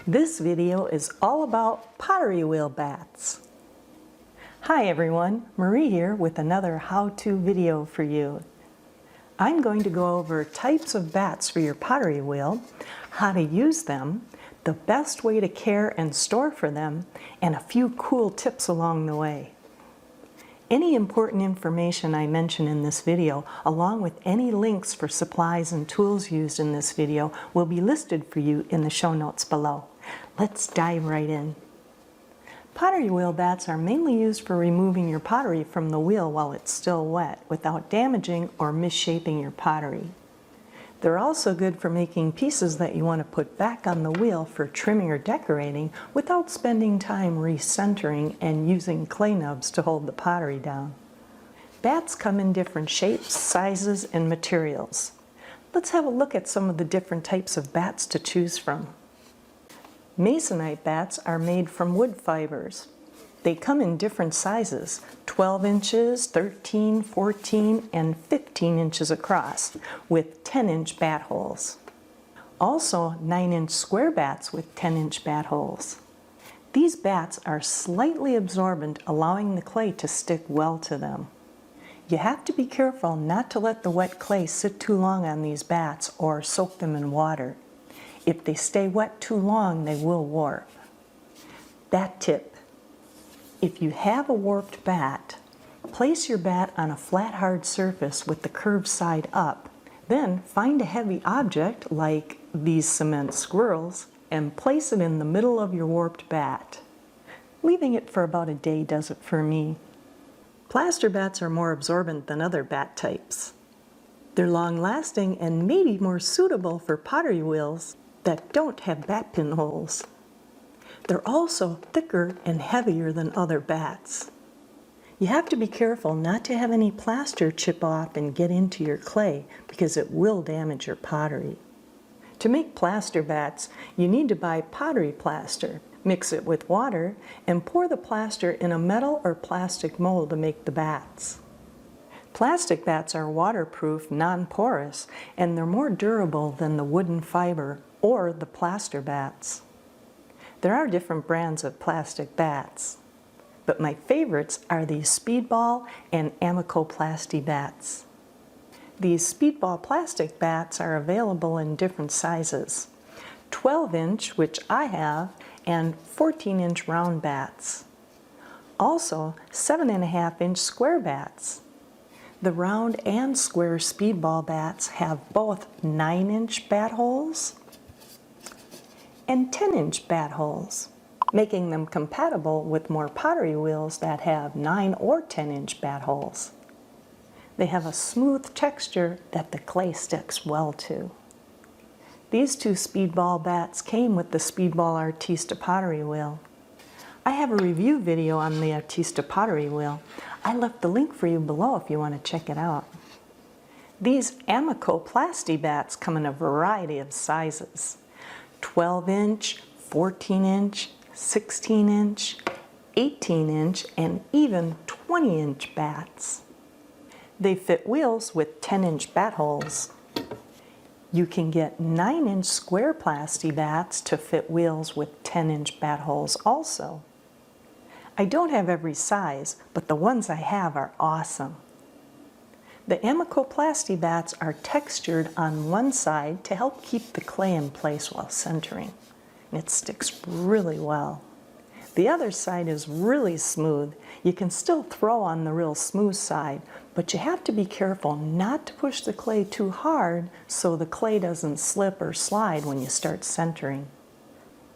This video is all about pottery wheel bats. Hi everyone, Marie here with another how-to video for you. I'm going to go over types of bats for your pottery wheel, how to use them, the best way to care and store for them, and a few cool tips along the way. Any important information I mention in this video, along with any links for supplies and tools used in this video, will be listed for you in the show notes below. Let's dive right in. Pottery wheel bats are mainly used for removing your pottery from the wheel while it's still wet, without damaging or misshaping your pottery. They're also good for making pieces that you want to put back on the wheel for trimming or decorating without spending time recentering and using clay nubs to hold the pottery down. Bats come in different shapes, sizes, and materials. Let's have a look at some of the different types of bats to choose from. Masonite bats are made from wood fibers. They come in different sizes, 12 inches, 13, 14, and 15 inches across, with 10-inch bat holes. Also, 9-inch square bats with 10-inch bat holes. These bats are slightly absorbent, allowing the clay to stick well to them. You have to be careful not to let the wet clay sit too long on these bats or soak them in water. If they stay wet too long, they will warp. Bat tip. If you have a warped bat, place your bat on a flat, hard surface with the curved side up. Then find a heavy object, like these cement squirrels, and place it in the middle of your warped bat. Leaving it for about a day does it for me. Plaster bats are more absorbent than other bat types. They're long-lasting and maybe more suitable for pottery wheels that don't have bat pin holes. They're also thicker and heavier than other bats. You have to be careful not to have any plaster chip off and get into your clay, because it will damage your pottery. To make plaster bats, you need to buy pottery plaster, mix it with water, and pour the plaster in a metal or plastic mold to make the bats. Plastic bats are waterproof, non-porous, and they're more durable than the wooden fiber or the plaster bats. There are different brands of plastic bats, but my favorites are these Speedball and Amaco Plasti bats. These Speedball plastic bats are available in different sizes, 12-inch, which I have, and 14-inch round bats. Also, 7.5-inch square bats. The round and square Speedball bats have both 9-inch bat holes and 10-inch bat holes, making them compatible with more pottery wheels that have 9 or 10-inch bat holes. They have a smooth texture that the clay sticks well to. These two Speedball bats came with the Speedball Artista pottery wheel. I have a review video on the Artista pottery wheel. I left the link for you below if you want to check it out. These Amaco Plasti bats come in a variety of sizes. 12-inch, 14-inch, 16-inch, 18-inch, and even 20-inch bats. They fit wheels with 10-inch bat holes. You can get 9-inch square Plasti bats to fit wheels with 10-inch bat holes also. I don't have every size, but the ones I have are awesome. The Amaco Plasti bats are textured on one side to help keep the clay in place while centering. It sticks really well. The other side is really smooth. You can still throw on the real smooth side, but you have to be careful not to push the clay too hard so the clay doesn't slip or slide when you start centering.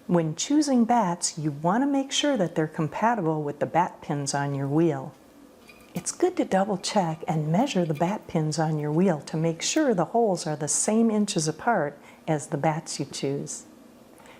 When choosing bats, you want to make sure that they're compatible with the bat pins on your wheel. It's good to double check and measure the bat pins on your wheel to make sure the holes are the same inches apart as the bats you choose.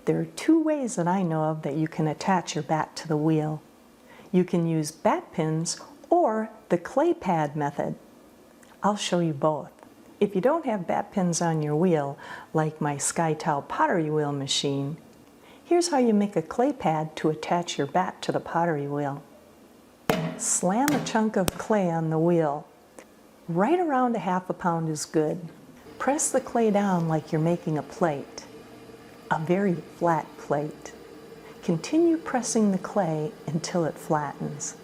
There are two ways that I know of that you can attach your bat to the wheel. You can use bat pins or the clay pad method. I'll show you both. If you don't have bat pins on your wheel, like my SkyTowel pottery wheel machine, here's how you make a clay pad to attach your bat to the pottery wheel. Slam a chunk of clay on the wheel. Right around 1/2 pound is good. Press the clay down like you're making a plate. a very flat plate. Continue pressing the clay until it flattens.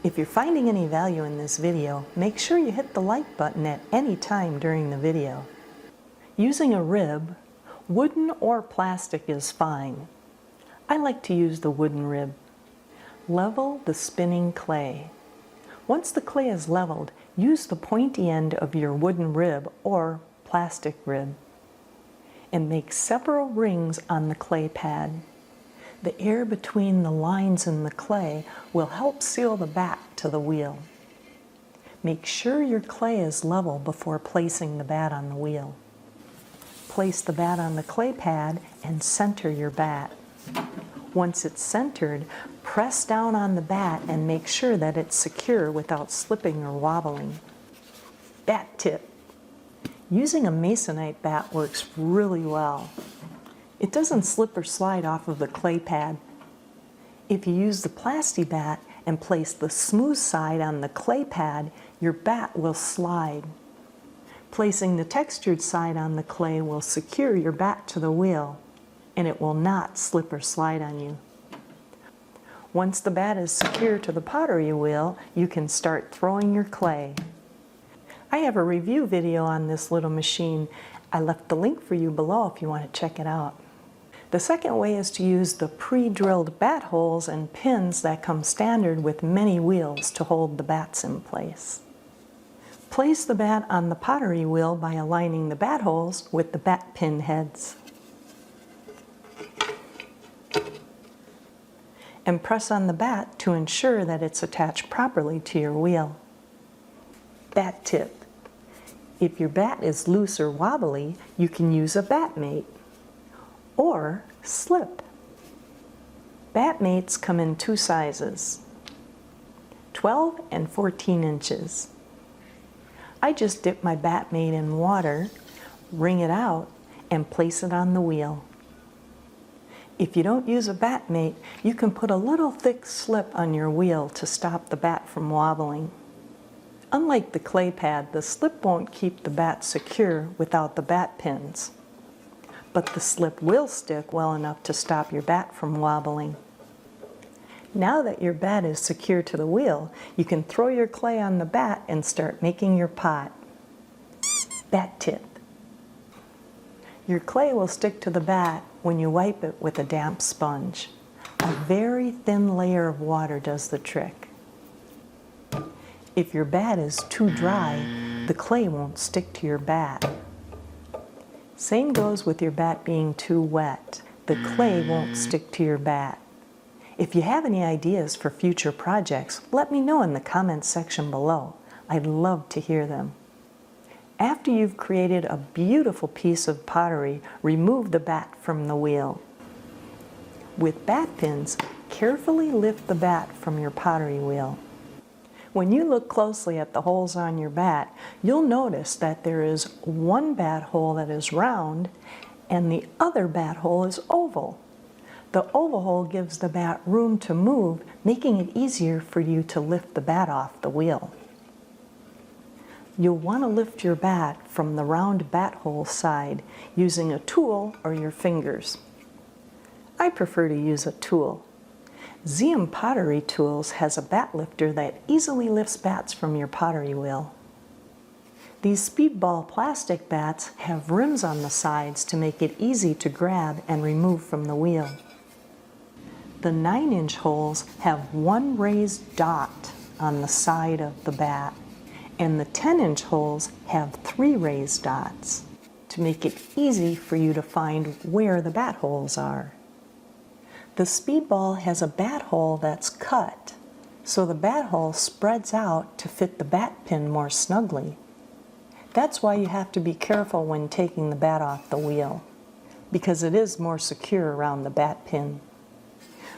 If you're finding any value in this video, make sure you hit the like button at any time during the video. Using a rib, wooden or plastic is fine. I like to use the wooden rib. Level the spinning clay. Once the clay is leveled, use the pointy end of your wooden rib or plastic rib and make several rings on the clay pad. The air between the lines in the clay will help seal the bat to the wheel. Make sure your clay is level before placing the bat on the wheel. Place the bat on the clay pad and center your bat. Once it's centered, press down on the bat and make sure that it's secure without slipping or wobbling. Bat tip. Using a Masonite bat works really well. It doesn't slip or slide off of the clay pad. If you use the Plasti bat and place the smooth side on the clay pad, your bat will slide. Placing the textured side on the clay will secure your bat to the wheel, and it will not slip or slide on you. Once the bat is secure to the pottery wheel, you can start throwing your clay. I have a review video on this little machine. I left the link for you below if you want to check it out. The second way is to use the pre-drilled bat holes and pins that come standard with many wheels to hold the bats in place. Place the bat on the pottery wheel by aligning the bat holes with the bat pin heads. And press on the bat to ensure that it's attached properly to your wheel. Bat tip. If your bat is loose or wobbly, you can use a bat mate or slip. Bat mates come in two sizes, 12 and 14 inches. I just dip my bat mate in water, wring it out, and place it on the wheel. If you don't use a bat mate, you can put a little thick slip on your wheel to stop the bat from wobbling. Unlike the clay pad, the slip won't keep the bat secure without the bat pins, but the slip will stick well enough to stop your bat from wobbling. Now that your bat is secure to the wheel, you can throw your clay on the bat and start making your pot. Bat tip. Your clay will stick to the bat when you wipe it with a damp sponge. A very thin layer of water does the trick. If your bat is too dry, the clay won't stick to your bat. Same goes with your bat being too wet. The clay won't stick to your bat. If you have any ideas for future projects, let me know in the comments section below. I'd love to hear them. After you've created a beautiful piece of pottery, remove the bat from the wheel. With bat pins, carefully lift the bat from your pottery wheel. When you look closely at the holes on your bat, you'll notice that there is one bat hole that is round and the other bat hole is oval. The oval hole gives the bat room to move, making it easier for you to lift the bat off the wheel. You'll want to lift your bat from the round bat hole side using a tool or your fingers. I prefer to use a tool. Xiem Pottery Tools has a bat lifter that easily lifts bats from your pottery wheel. These speedball plastic bats have rims on the sides to make it easy to grab and remove from the wheel. The 9-inch holes have one raised dot on the side of the bat, and the 10-inch holes have 3 raised dots to make it easy for you to find where the bat holes are. The speedball has a bat hole that's cut, so the bat hole spreads out to fit the bat pin more snugly. That's why you have to be careful when taking the bat off the wheel, because it is more secure around the bat pin.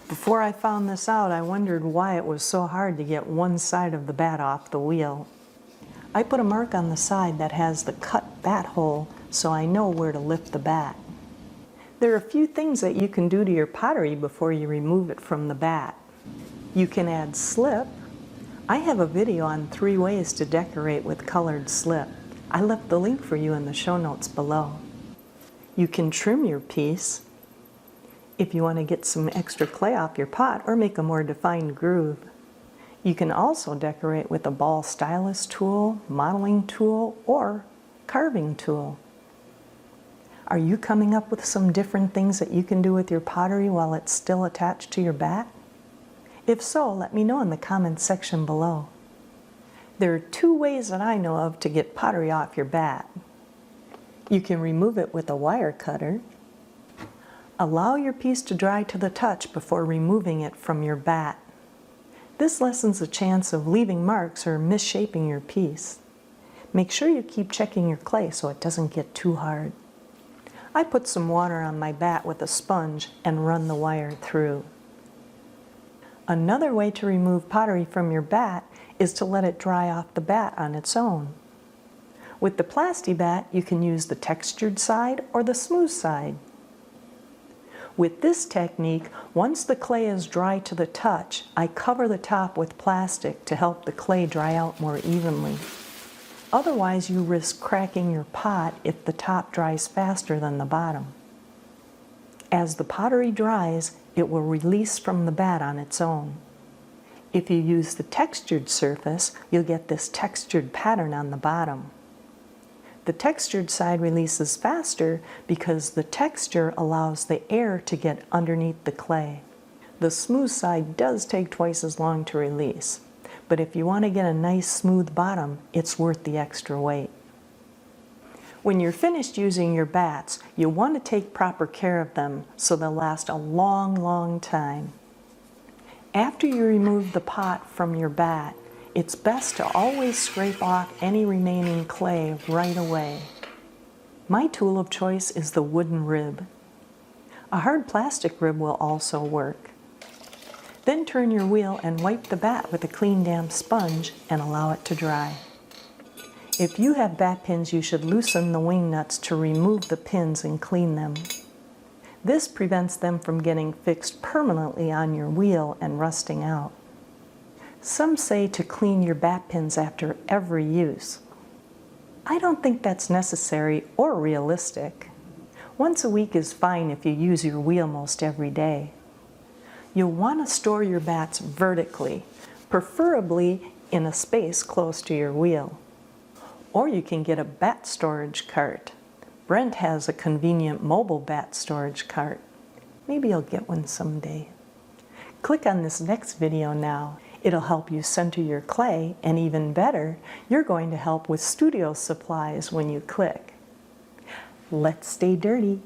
Before I found this out, I wondered why it was so hard to get one side of the bat off the wheel. I put a mark on the side that has the cut bat hole so I know where to lift the bat. There are a few things that you can do to your pottery before you remove it from the bat. You can add slip. I have a video on 3 ways to decorate with colored slip. I left the link for you in the show notes below. You can trim your piece. if you want to get some extra clay off your pot or make a more defined groove. You can also decorate with a ball stylus tool, modeling tool, or carving tool. Are you coming up with some different things that you can do with your pottery while it's still attached to your bat? If so, let me know in the comments section below. There are two ways that I know of to get pottery off your bat. You can remove it with a wire cutter. Allow your piece to dry to the touch before removing it from your bat. This lessens the chance of leaving marks or misshaping your piece. Make sure you keep checking your clay so it doesn't get too hard. I put some water on my bat with a sponge and run the wire through. Another way to remove pottery from your bat is to let it dry off the bat on its own. With the Plasti bat, you can use the textured side or the smooth side. With this technique, once the clay is dry to the touch, I cover the top with plastic to help the clay dry out more evenly. Otherwise, you risk cracking your pot if the top dries faster than the bottom. As the pottery dries, it will release from the bat on its own. If you use the textured surface, you'll get this textured pattern on the bottom. The textured side releases faster because the texture allows the air to get underneath the clay. The smooth side does take twice as long to release, but if you want to get a nice smooth bottom, it's worth the extra weight. When you're finished using your bats, you'll want to take proper care of them so they'll last a long, long time. After you remove the pot from your bat, it's best to always scrape off any remaining clay right away. My tool of choice is the wooden rib. A hard plastic rib will also work. Then turn your wheel and wipe the bat with a clean damp sponge and allow it to dry. If you have bat pins, you should loosen the wing nuts to remove the pins and clean them. This prevents them from getting fixed permanently on your wheel and rusting out. Some say to clean your bat pins after every use. I don't think that's necessary or realistic. Once a week is fine if you use your wheel most every day. You'll want to store your bats vertically, preferably in a space close to your wheel. Or you can get a bat storage cart. Brent has a convenient mobile bat storage cart. Maybe you'll get one someday. Click on this next video now. It'll help you center your clay, and even better, you're going to help with studio supplies when you click. Let's stay dirty.